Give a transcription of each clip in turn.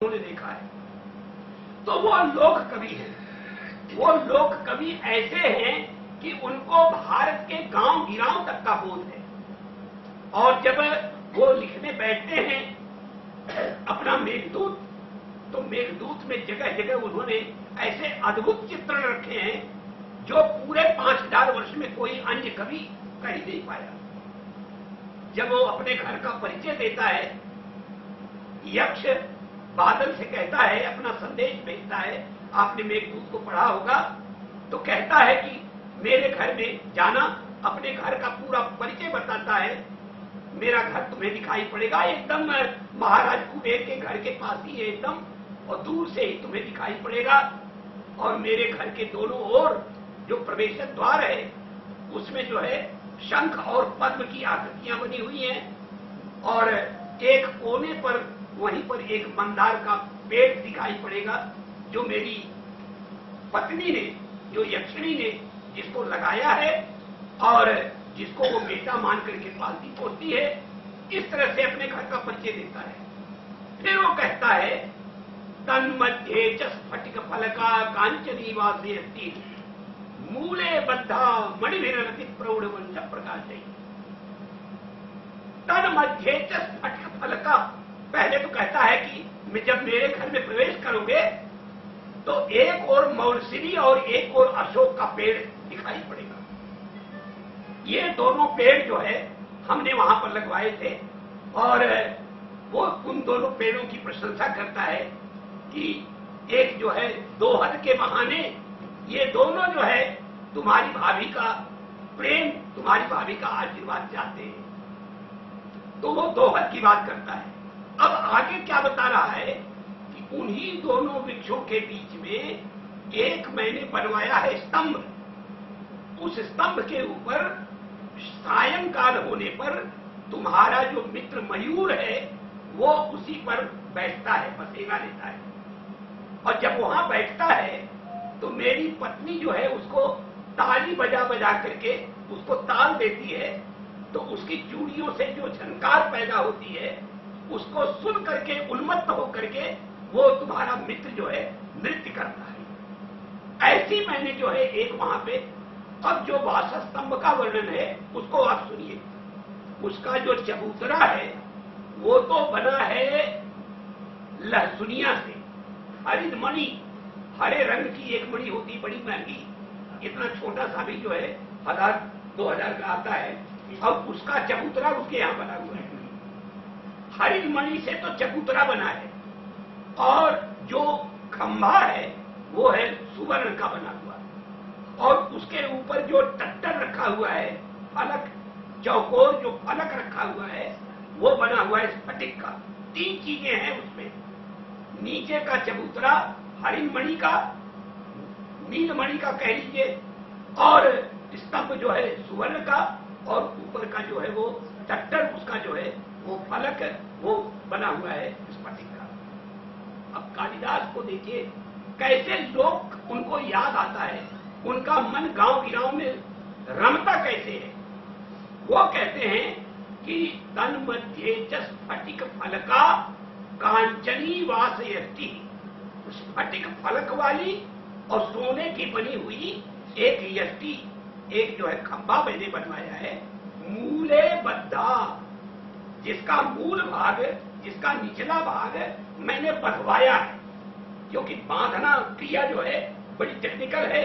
उन्होंने देखा है। तो वो लोक कवि हैं। वो लोक कवि ऐसे हैं कि उनको भारत के गांव गिराव तक का बोध है। और जब वो लिखने बैठते हैं अपना मेघदूत, तो मेघदूत में जगह जगह उन्होंने ऐसे अद्भुत चित्रण रखे हैं जो पूरे 5000 वर्ष में कोई अन्य कवि कहीं नहीं पाया। जब वो अपने घर का परिचय देता है, यक्ष बादल से कहता है, अपना संदेश भेजता है, आपने मेघदूत को पढ़ा होगा, तो कहता है कि मेरे घर में जाना, अपने घर का पूरा परिचय बताता है। मेरा घर तुम्हें दिखाई पड़ेगा, एकदम महाराज कुबेर के घर के पास ही है एकदम, और दूर से ही तुम्हें दिखाई पड़ेगा। और मेरे घर के दोनों ओर जो प्रवेश द्वार है उसमें जो है शंख और पद्म की आकृतियां बनी हुई हैं, और एक कोने पर वहीं पर एक मंदार का पेड़ दिखाई पड़ेगा जो मेरी पत्नी ने, जो यक्षिणी ने जिसको लगाया है और जिसको वो बेटा मान करके पालती पोसती है। इस तरह से अपने घर का परिचय देता है। फिर वो कहता है तन्मध्ये च स्फटिक फलका कांचनी वासे अस्ति मूले बद्धा मणिभिरति प्रौढ़ वंश प्रकाश। तन्मध्ये च स्फटिक फलका, पहले तो कहता है कि जब मेरे घर में प्रवेश करोगे तो एक और मौलसिरी और एक और अशोक का पेड़ दिखाई पड़ेगा। ये दोनों पेड़ जो है हमने वहां पर लगवाए थे, और वो उन दोनों पेड़ों की प्रशंसा करता है कि एक जो है दोहर के बहाने ये दोनों जो है तुम्हारी भाभी का प्रेम, तुम्हारी भाभी का आशीर्वाद चाहते हैं। तो वो दोहर की बात करता है। अब आगे क्या बता रहा है कि उन्हीं दोनों वृक्षों के बीच में एक मैंने बनवाया है स्तंभ। उस स्तंभ के ऊपर सायंकाल होने पर तुम्हारा जो मित्र मयूर है वो उसी पर बैठता है, बसेरा लेता है। और जब वहां बैठता है तो मेरी पत्नी जो है उसको ताली बजा बजा करके उसको ताल देती है, तो उसकी चूड़ियों से जो झनकार पैदा होती है उसको सुन करके उन्मत्त होकर के वो तुम्हारा मित्र जो है नृत्य करता है। ऐसी मैंने जो है एक वहां पे। अब जो वासस्तंभ का वर्णन है उसको आप सुनिए। उसका जो चबूतरा है वो तो बना है लहसुनिया से, हरित मणि, हरे रंग की एक मणि होती बड़ी महंगी, इतना छोटा सा भी जो है 1000-2000 का आता है। अब उसका चबूतरा उसके यहाँ बना हुआ है। हरित मणि से तो चबूतरा बना है, और जो खंभा है वो है सुवर्ण का बना हुआ, और उसके ऊपर जो टट्टर रखा हुआ है, फलक, चौकोर जो फलक रखा हुआ है वो बना हुआ है स्फटिक का। 3 चीजें हैं उसमें। नीचे का चबूतरा हरित मणि का, नीलमणि का कह लीजिए, और स्तंभ जो है सुवर्ण का, और ऊपर का जो है वो टट्टर, उसका जो है वो फलक वो बना हुआ है स्फटिक का। अब कालिदास को देखिए कैसे लोग उनको याद आता है, उनका मन गांव गिराव में रमता कैसे है। वो कहते हैं कि तन्मध्ये च स्फटिक फलका कांचनी वासयति, स्फटिक फलक वाली और सोने की बनी हुई एक यष्टि, एक जो है खंभा मैंने बनवाया है, मूले बद्धा, जिसका मूल भाग, जिसका निचला भाग मैंने बंधवाया है। क्योंकि बांधना क्रिया जो है बड़ी टेक्निकल है।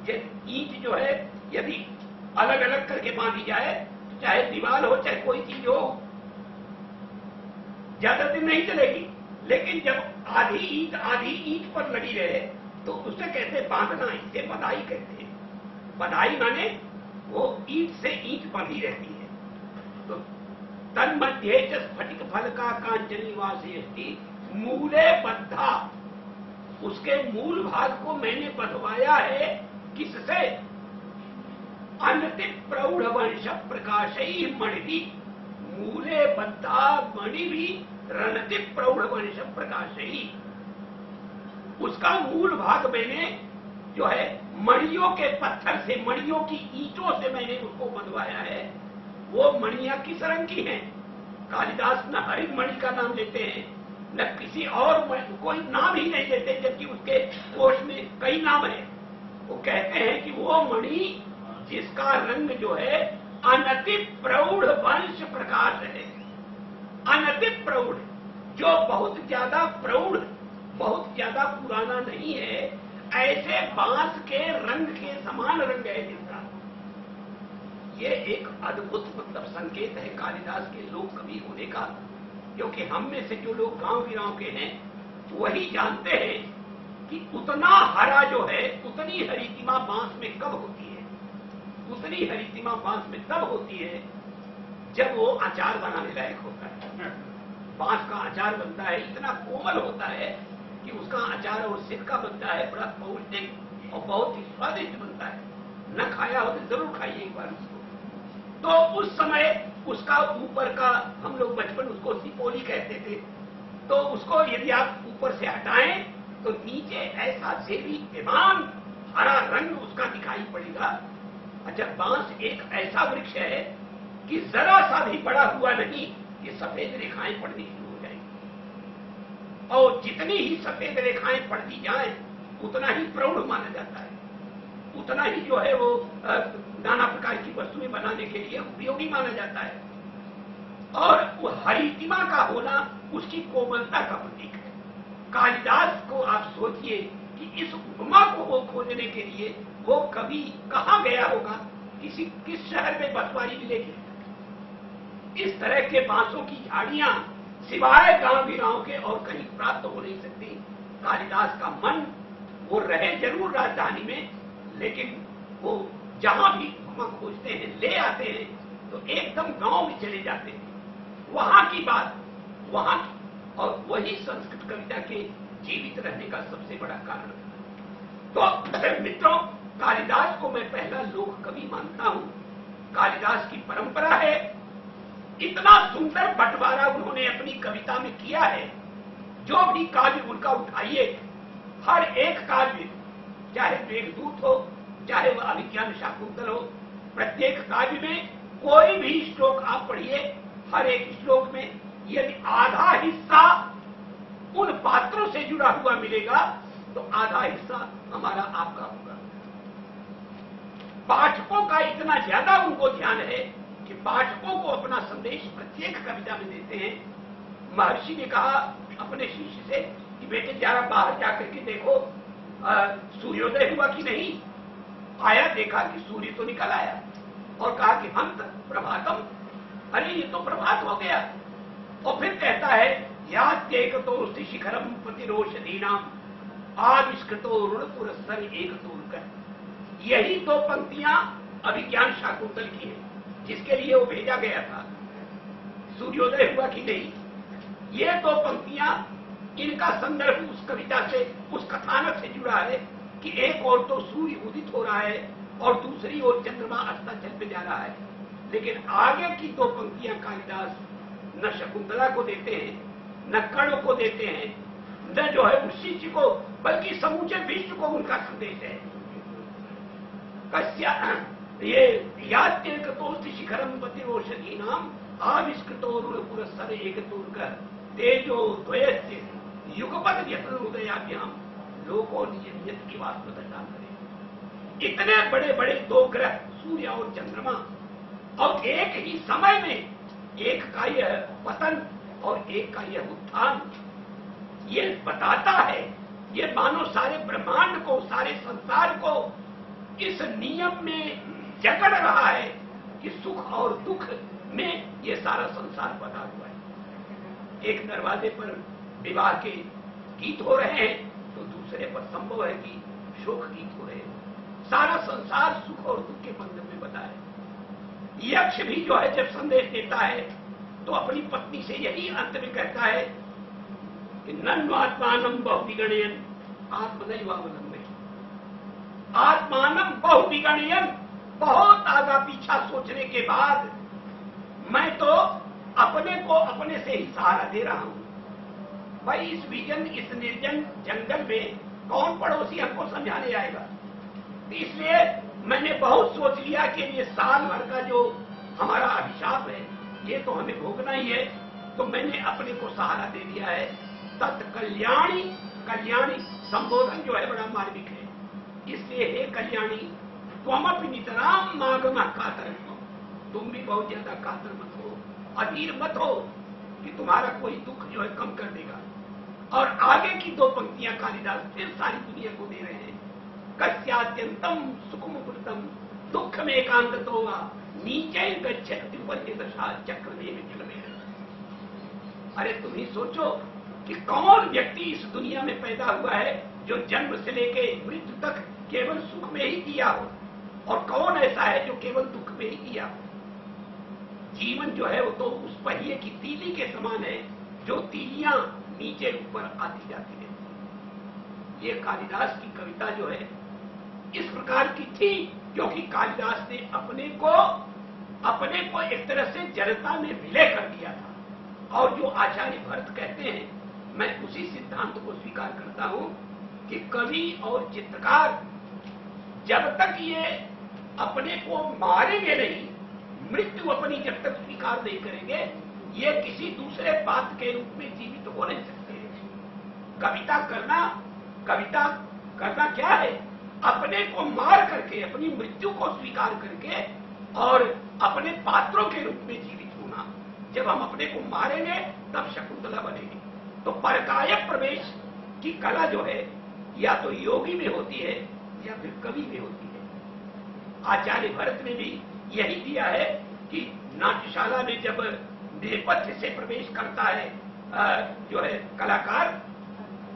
ईंट जो है यदि अलग अलग करके बांधी जाए, चाहे दीवार हो चाहे कोई चीज हो, ज्यादा दिन नहीं चलेगी। लेकिन जब आधी ईंट पर लगी रहे तो उसे कहते बांधना, इसे बधाई कहते हैं। बधाई माने वो ईंट से ईंट बंधी रहती है। तो तन्मध्ये च स्फटिक फलका कांचनी वासयति मूले बद्धा, उसके मूल भाग को मैंने बंधवाया है किससे? अनति प्रौढ़ वंश प्रकाशई मणि, मूले बद्धा मणि भी रणति प्रौढ़ वंश प्रकाशई। उसका मूल भाग मैंने जो है मणियों के पत्थर से, मणियों की ईंटों से मैंने उसको बंधवाया है। वो मणियां किस रंग की हैं? कालिदास न हरित मणि का नाम लेते हैं, न किसी और कोई नाम ही नहीं देते, जबकि उसके कोश में कई नाम है। वो कहते हैं कि वो मणि जिसका रंग जो है अनति प्रौढ़ वंश प्रकाश है, अनति प्रौढ़, जो बहुत ज्यादा प्रौढ़, बहुत ज्यादा पुराना नहीं है, ऐसे बांस के रंग के समान रंग है जिसका। ये एक अद्भुत मतलब संकेत है कालिदास के लोक कवि होने का, क्योंकि हम में से जो लोग गांव गिराव के हैं वही जानते हैं कि उतना हरा जो है, उतनी हरितिमा बांस में कब होती है, उतनी हरितिमा बांस में तब होती है जब वो अचार बनाने लायक होता है। बांस का अचार बनता है, इतना कोमल होता है कि उसका अचार और सिरका बनता है, बड़ा पौष्टिक और बहुत ही स्वादिष्ट बनता है। न खाया हो तो जरूर खाइए एक बार उसको। तो उस समय उसका ऊपर का, हम लोग बचपन उसको सिपोली कहते थे, तो उसको यदि आप ऊपर से हटाएं तो नीचे ऐसा सेवी विमान हरा रंग उसका दिखाई पड़ेगा। अच्छा, बांस एक ऐसा वृक्ष है कि जरा सा भी बड़ा हुआ नहीं, ये सफेद रेखाएं पड़नी शुरू हो जाएंगी, और जितनी ही सफेद रेखाएं पड़ती जाएं उतना ही प्रौढ़ माना जाता है, उतना ही जो है वो नाना प्रकार की वस्तुएं बनाने के लिए उपयोगी माना जाता है। और वो हरितिमा का होना उसकी कोमलता का प्रतीक है। कालिदास को आप सोचिए कि इस उपमा को वो खोजने के लिए वो कभी कहां गया होगा, किस शहर में बसवारी मिलेगी। इस तरह के बांसों की झाड़ियां सिवाय गांव गिराव के और कहीं प्राप्त हो नहीं सकती। कालिदास का मन वो रहे जरूर राजधानी में, लेकिन वो जहां भी उपमा खोजते हैं, ले आते हैं, तो एकदम गांव में चले जाते हैं, वहां की बात वहां की, और वही संस्कृत कविता के जीवित रहने का सबसे बड़ा कारण है। तो मित्रों, कालिदास को मैं पहला लोक कवि मानता हूं। कालिदास की परंपरा है, इतना सुंदर बंटवारा उन्होंने अपनी कविता में किया है। जो भी काव्य उनका उठाइए, हर एक काव्य, चाहे मेघदूत हो, चाहे वह अभिज्ञान शाकुंतल हो, प्रत्येक काव्य में कोई भी श्लोक आप पढ़िए, हर एक श्लोक में यदि आधा हिस्सा उन पात्रों से जुड़ा हुआ मिलेगा तो आधा हिस्सा हमारा आपका होगा। पाठकों का इतना ज्यादा उनको ध्यान है कि पाठकों को अपना संदेश प्रत्येक कविता में देते हैं। महर्षि ने कहा अपने शिष्य से कि बेटे जरा बाहर जाकर के देखो सूर्योदय हुआ कि नहीं। आया, देखा कि सूर्य तो निकल आया, और कहा कि हंत प्रभातम, अरे ये तो प्रभात हो गया। और फिर कहता है यात्येकतो शिखरम प्रतिरोषधीनाम आविष्कृतो ऋण पुरस्तर एक तोड़कर। यही दो पंक्तियां अभिज्ञान शाकुंतल की है, जिसके लिए वो भेजा गया था। सूर्योदय हुआ कि नहीं, ये दो पंक्तियां, इनका संदर्भ उस कविता से, उस कथानक से जुड़ा है कि एक ओर तो सूर्य उदित हो रहा है और दूसरी ओर चंद्रमा अस्ताचल पे जा रहा है। लेकिन आगे की दो पंक्तियां कालिदास न शकुंतला को देते हैं, न कर्ण को देते हैं, न जो है उस शिष्य को, बल्कि समूचे विश्व को उनका संदेश है। कस्या ये यात्येकतो शिखरम प्रतिरोषधीनाम आविष्कृतो ऋण पुरस्तर एक तोड़कर तेजो द्वयस्य युगपद व्यसन उदयाभ्याम लोको निज नियत की बात प्रदान करे। इतने बड़े बड़े दो ग्रह सूर्य और चंद्रमा, और एक ही समय में एक का यह पतन और एक का यह उत्थान, ये बताता है, ये मानो सारे ब्रह्मांड को, सारे संसार को इस नियम में जकड़ रहा है कि सुख और दुख में ये सारा संसार बना हुआ है। एक दरवाजे पर विवाह के गीत हो रहे हैं तो दूसरे पर संभव है कि शोक गीत हो रहे हैं। सारा संसार सुख और दुख के बंधन में बंधा है। यक्ष भी जो है जब संदेश देता है तो अपनी पत्नी से यही अंत में कहता है कि नन्वात्मानम बहुविगणयन आत्मनैवावलंबे। आत्मानम बहुविगणयन, बहुत आगा पीछा सोचने के बाद मैं तो अपने को अपने से ही सहारा दे रहा हूं। भाई इस विजन, इस निर्जन जंगल में कौन पड़ोसी हमको समझाने आएगा। इसलिए मैंने बहुत सोच लिया कि ये साल भर का जो हमारा अभिशाप है ये तो हमें भोगना ही है, तो मैंने अपने को सहारा दे दिया है सत कल्याणी, कल्याणी संबोधन जो है बड़ा मार्मिक है। इसलिए हे कल्याणी त्वमपि नितराम मागमा कातर, तुम भी बहुत ज्यादा कातर मत हो, अधीर मत हो कि तुम्हारा कोई दुख जो है कम कर देगा। और आगे की दो पंक्तियां कालिदास फिर सारी दुनिया को दे रहे हैं। कस्यात्यंतम सुखम कृतम दुख में एकांत तो नीचे गच्छति दशा चक्र में जल में। अरे तुम ही सोचो कि कौन व्यक्ति इस दुनिया में पैदा हुआ है जो जन्म से लेके मृत्यु तक केवल सुख में ही जिया हो, और कौन ऐसा है जो केवल दुख में ही जिया हो। जीवन जो है वो तो उस पहिए की तीली के समान है जो तीलियां नीचे ऊपर आती जाती रहती। ये कालिदास की कविता जो है इस प्रकार की थी क्योंकि कालिदास ने अपने को एक तरह से जनता में विलय कर दिया था। और जो आचार्य भरत कहते हैं, मैं उसी सिद्धांत को स्वीकार करता हूं कि कवि और चित्रकार जब तक ये अपने को मारेंगे नहीं, मृत्यु अपनी जब तक स्वीकार नहीं करेंगे, ये किसी दूसरे बात के रूप में जीवित हो नहीं सकते। कविता करना क्या है? अपने को मार करके, अपनी मृत्यु को स्वीकार करके और अपने पात्रों के रूप में जीवित होना। जब हम अपने को मारेंगे तब शकुंतला बनेगी। तो परकाय प्रवेश की कला जो है या तो योगी में होती है या फिर कवि में होती है। आचार्य भरत ने भी यही दिया है कि नाट्यशाला में जब नेपथ्य से प्रवेश करता है जो है कलाकार,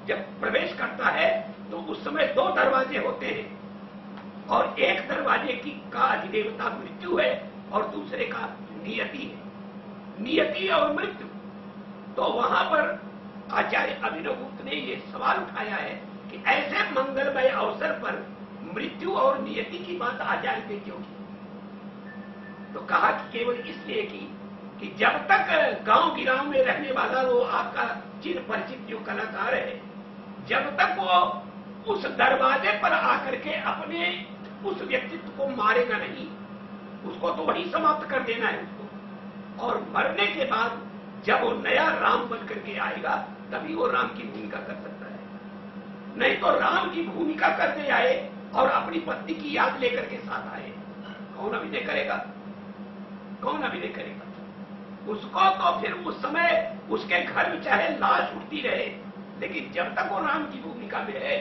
जब प्रवेश करता है तो उस समय दो दरवाजे होते हैं और एक दरवाजे का अधिदेवता मृत्यु है और दूसरे का नियति है। नियति और मृत्यु। तो वहां पर आचार्य अभिनवगुप्त ने ये सवाल उठाया है कि ऐसे मंगलमय अवसर पर मृत्यु और नियति की बात आचार्य ने क्यों की? तो कहा कि केवल इसलिए कि जब तक गांव गिराव में रहने वाला वो आपका चिर परिचित जो कलाकार है, जब तक वो उस दरवाजे पर आकर के अपने उस व्यक्तित्व को मारेगा नहीं, उसको तो वही समाप्त कर देना है उसको। और मरने के बाद जब वो नया राम बन करके आएगा तभी वो राम की भूमिका कर सकता है। नहीं तो राम की भूमिका करते आए और अपनी पत्नी की याद लेकर के साथ आए, कौन अभिनय करेगा? कौन अभिनय करेगा? उसको तो फिर उस समय उसके घर में चाहे लाश उठती रहे, लेकिन जब तक वो राम की भूमिका में है,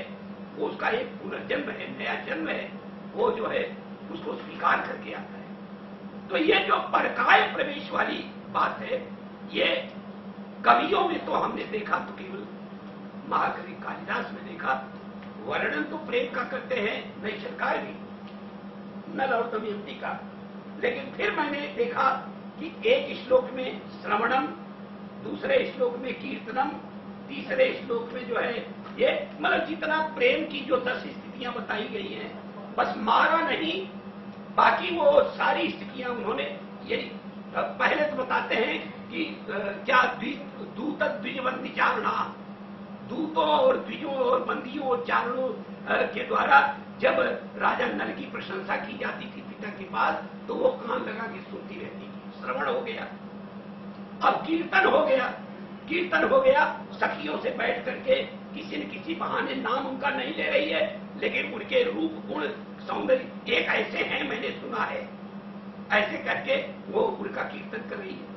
वो उसका एक पुनर्जन्म है, नया जन्म है, वो जो है उसको स्वीकार करके आता है। तो ये जो परकाय प्रवेश वाली बात है, ये कवियों में तो हमने देखा तो केवल महाकवि कालिदास में देखा। वर्णन तो प्रेम का करते हैं नैषधकार भी, नल और दमयंती का, लेकिन फिर मैंने देखा कि एक श्लोक में श्रवणम, दूसरे श्लोक में कीर्तनम, तीसरे श्लोक में जो है ये मतलब जितना प्रेम की जो 10 स्थितियां बताई गई हैं, बस मारा नहीं, बाकी वो सारी स्थितियां उन्होंने यही पहले तो बताते हैं कि क्या दूत द्विजवत विचारणा, दूतों और द्विजों और बंदियों और चारणों के द्वारा जब राजा नल की प्रशंसा की जाती थी पिता के पास, तो वो कान लगा के सुनती रहती थी। श्रवण हो गया। अब कीर्तन हो गया। कीर्तन हो गया, सखियों से बैठ करके किसी न किसी बहाने, नाम उनका नहीं ले रही है, लेकिन उनके रूप गुण सौंदर्य एक ऐसे हैं मैंने सुना है, ऐसे करके वो उनका कीर्तन कर रही है।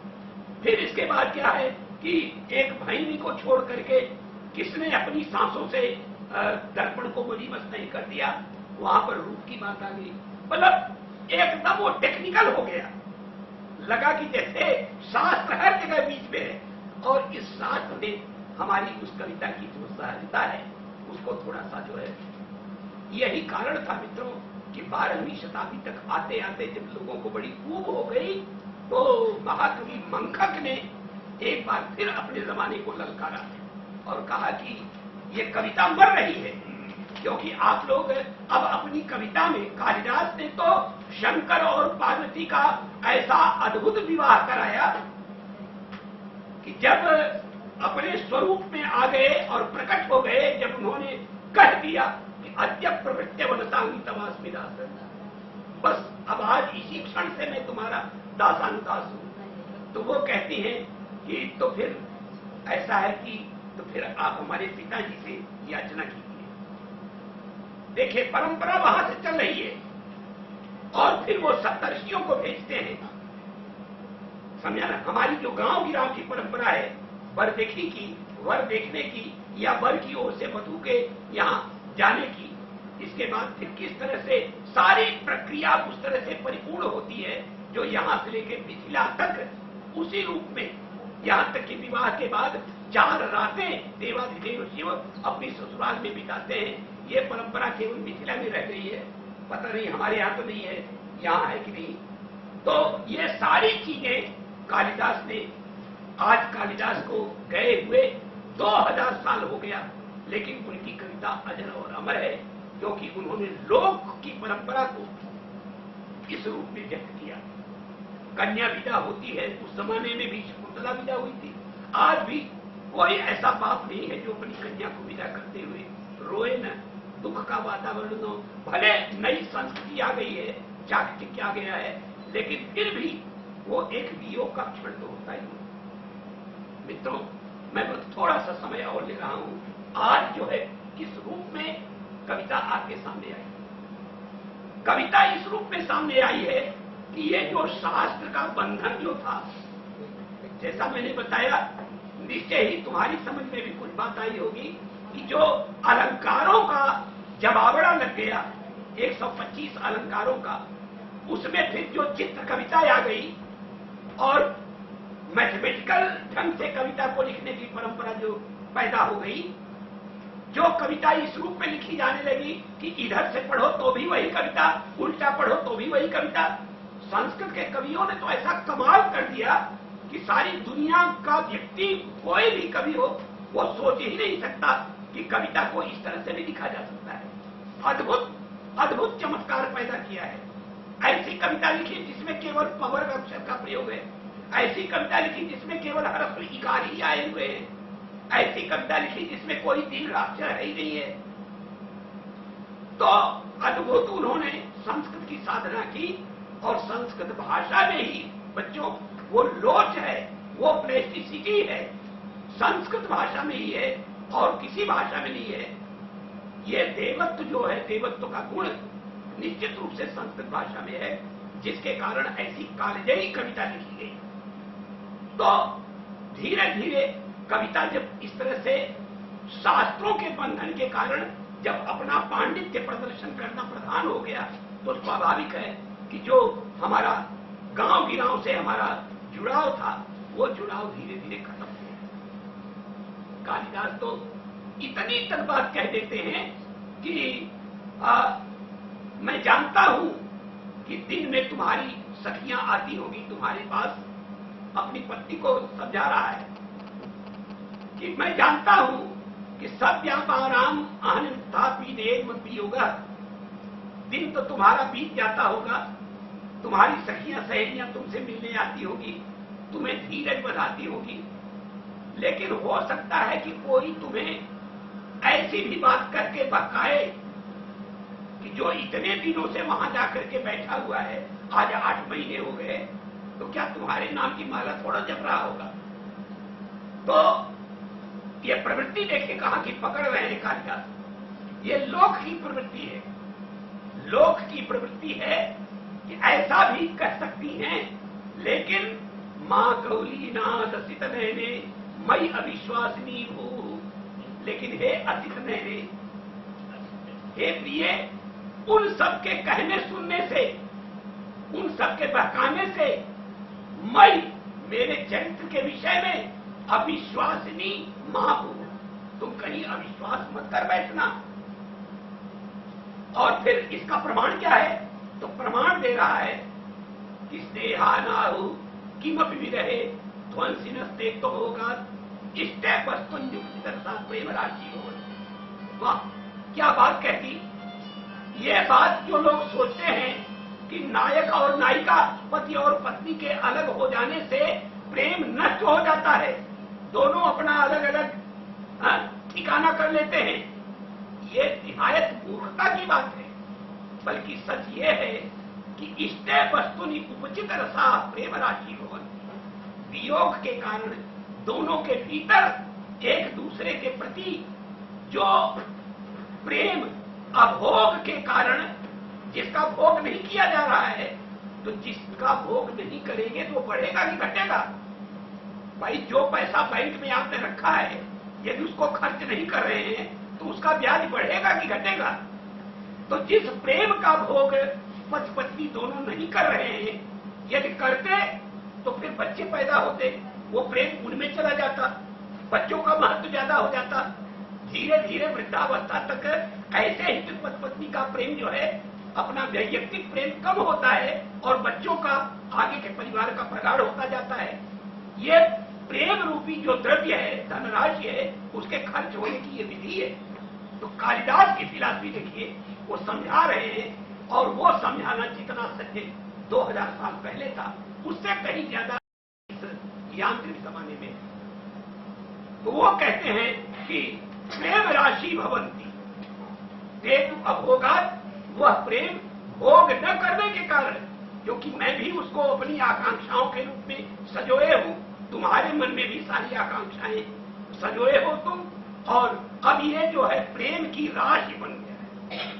फिर इसके बाद क्या है कि एक भाईनी को छोड़ करके किसने अपनी सांसों से दर्पण को मलीमस नहीं कर दिया, वहां पर रूप की बात आ गई। मतलब एकदम वो टेक्निकल हो गया, लगा कि जैसे शास्त्र हर जगह बीच में है। और इस शास्त्र में हमारी उस कविता की जो सहजता है उसको थोड़ा सा जो है, यही कारण था मित्रों कि 12वीं शताब्दी तक आते आते जब लोगों को बड़ी ऊब हो गई, तो महाकवि मंखक ने एक बार फिर अपने जमाने को ललकारा और कहा कि ये कविता मर रही है, क्योंकि आप लोग अब अपनी कविता में, कालिदास ने तो शंकर और पार्वती का ऐसा अद्भुत विवाह कराया कि जब अपने स्वरूप में आ गए और प्रकट हो गए, जब उन्होंने कह दिया कि अद्य प्रवृत्य वनसांगी तवास्मि दास, बस अब आज इसी क्षण से मैं तुम्हारा दासानुदास हूं, तो वो कहती हैं कि तो फिर ऐसा है कि तो फिर आप हमारे पिताजी से याचना कीजिए। देखिए परंपरा वहां से चल रही है और फिर वो सप्तर्षियों को भेजते हैं। समझा ना? हमारी जो गांव गिराव की परंपरा है वर देखने की, वर देखने की या वर की ओर से वधू के यहाँ जाने की, इसके बाद फिर किस तरह से सारी प्रक्रिया उस तरह से परिपूर्ण होती है जो यहां से लेकर मिथिला तक उसी रूप में, यहां तक कि विवाह के बाद 4 रातें देवाधिदेव शिव अपनी ससुराल में बिताते हैं। ये परंपरा केवल मिथिला में रह गई है, पता नहीं हमारे यहाँ तो नहीं है, यहाँ है कि नहीं। तो ये सारी चीजें कालिदास ने, आज कालिदास को गए हुए 2000 साल हो गया, लेकिन उनकी कविता अजर और अमर है, क्योंकि उन्होंने लोक की परंपरा को इस रूप में व्यक्त किया। कन्या विदा होती है, उस जमाने में भी शकुंतला विदा हुई थी। आज भी कोई ऐसा बाप नहीं है जो अपनी कन्या को विदा करते हुए रोए न, दुख का वातावरण हो। भले नई संस्कृति आ गई है, चाकचक्य आ गया है, लेकिन फिर भी वो एक वियोग का क्षण तो होता ही है। मित्रों, मैं बस थोड़ा सा समय और ले रहा हूं। आज जो है किस रूप में कविता आपके सामने आई? कविता इस रूप में सामने आई है कि ये जो शास्त्र का बंधन जो था, जैसा मैंने बताया, निश्चय ही तुम्हारी समझ में भी कुछ बात आई होगी कि जो अलंकारों का जमावड़ा लग गया, 125 अलंकारों का, उसमें फिर जो चित्र कविता आ गई और मैथमेटिकल ढंग से कविता को लिखने की परंपरा जो पैदा हो गई, जो कविता इस रूप में लिखी जाने लगी कि इधर से पढ़ो तो भी वही कविता, उल्टा पढ़ो तो भी वही कविता। संस्कृत के कवियों ने तो ऐसा कमाल कर दिया कि सारी दुनिया का व्यक्ति, कोई भी कवि हो, वो सोच ही नहीं सकता कि कविता को इस तरह से भी लिखा जा सकता है। अद्भुत अद्भुत चमत्कार पैदा किया है। ऐसी कविता लिखी जिसमें केवल पवर अक्षर का प्रयोग है, ऐसी कविता लिखी जिसमें केवल हर्फ इकार ही आए हुए हैं, ऐसी कविता लिखी जिसमें कोई दीर्घ अक्षर है ही नहीं है। तो अद्भुत उन्होंने संस्कृत की साधना की और संस्कृत भाषा में ही, बच्चों, वो लोच है, वो प्लेस्टिसिटी है, संस्कृत भाषा में ही है और किसी भाषा में नहीं है। ये देवत्व जो है, देवत्व का गुण निश्चित रूप से संस्कृत भाषा में है, जिसके कारण ऐसी कालजयी कविता लिखी गई। तो धीरे धीरे कविता जब इस तरह से शास्त्रों के बंधन के कारण जब अपना पांडित्य प्रदर्शन करना प्रधान हो गया, तो स्वाभाविक है कि जो हमारा गांव गिराव से हमारा जुड़ाव था, वो जुड़ाव धीरे धीरे खत्म हो गया। कालिदास तो इतनी तक बात कह देते हैं कि मैं जानता हूं कि दिन में तुम्हारी सखियां आती होगी तुम्हारे पास, अपनी पत्नी को समझा रहा है कि मैं जानता हूं कि सव्यापाराम अहनिथापि देव पियोगा, दिन तो तुम्हारा बीत जाता होगा, तुम्हारी सखियां सहेलियां तुमसे मिलने आती होगी, तुम्हें धीरज बधाती होगी, लेकिन हो सकता है कि कोई तुम्हें ऐसी भी बात करके बहकाए कि जो इतने दिनों से वहां जाकर के बैठा हुआ है, आज 8 महीने हो गए, तो क्या तुम्हारे नाम की माला थोड़ा जप रहा होगा? तो ये प्रवृत्ति देखे कहा कि पकड़ रहे हैं कालिदास। ये लोक की प्रवृत्ति है, लोक की प्रवृत्ति है कि ऐसा भी कर सकती हैं, लेकिन मां गौली नाथ असित नैने मई अविश्वासिनी हो। लेकिन हे असित नैने, हे प्रिय, उन सब के कहने सुनने से, उन सब के बहकाने से मैं मेरे चरित्र के विषय में अविश्वासिनी मां हूं। तुम कहीं अविश्वास मत कर बैठना। और फिर इसका प्रमाण क्या है? तो प्रमाण दे रहा है कि स्नेहानाहु किमपि विरहे ध्वंसिनस्ते तो होगा इष्टे वस्तुनियुक्त दर्शा प्रेम राशि हो। वाह, क्या बात कहती! ये बात जो लोग सोचते हैं कि नायक और नायिका, पति और पत्नी के अलग हो जाने से प्रेम नष्ट हो जाता है, दोनों अपना अलग अलग ठिकाना कर लेते हैं, ये निहायत मूर्खता की बात है। बल्कि सच ये है कि इष्टे वस्तुनि उपचित रसा प्रेम राशि हो। वियोग के कारण दोनों के भीतर एक दूसरे के प्रति जो प्रेम अभोग के कारण, जिसका भोग नहीं किया जा रहा है, तो जिसका भोग नहीं करेंगे तो बढ़ेगा कि घटेगा? भाई जो पैसा बैंक में आपने रखा है, यदि उसको खर्च नहीं कर रहे हैं तो उसका ब्याज बढ़ेगा कि घटेगा? तो जिस प्रेम का भोग पति पत्नी दोनों नहीं कर रहे हैं, यदि करते तो फिर बच्चे पैदा होते, वो प्रेम उनमें चला जाता, बच्चों का महत्व ज्यादा हो जाता। धीरे धीरे वृद्धावस्था तक ऐसे ही पति पत्नी का प्रेम जो है, अपना वैयक्तिक प्रेम कम होता है और बच्चों का, आगे के परिवार का प्रगाढ़ होता जाता है। ये प्रेम रूपी जो द्रव्य है, धनराशि है, उसके खर्च होने की ये विधि है। तो कालिदास की फिलॉसफी देखिए, वो समझा रहे हैं, और वो समझाना जितना सच्चे 2000 साल पहले था, उससे कहीं ज्यादा इस यांत्रिक जमाने में। तो वो कहते हैं कि प्रेम राशि भवंती तेतु अभोगात, वह प्रेम भोग न करने के कारण, क्योंकि मैं भी उसको अपनी आकांक्षाओं के रूप में सजोए हूं, तुम्हारे मन में भी सारी आकांक्षाएं सजोए हो तुम, और अब ये जो है प्रेम की राशि बन गया है।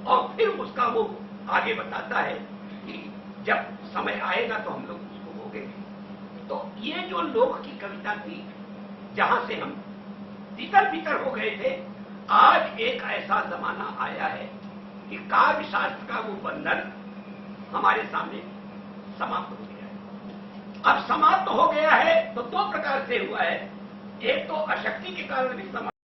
और फिर उसका वो आगे बताता है कि जब समय आएगा तो हम लोग उसको भोगेंगे। तो ये जो लोक की कविता थी, जहां से हम तितर बितर हो गए थे, आज एक ऐसा जमाना आया है कि काव्य शास्त्र का वो बंधन हमारे सामने समाप्त हो गया है। अब समाप्त हो गया है तो दो प्रकार से हुआ है। एक तो अशक्ति के कारण भी समाप्त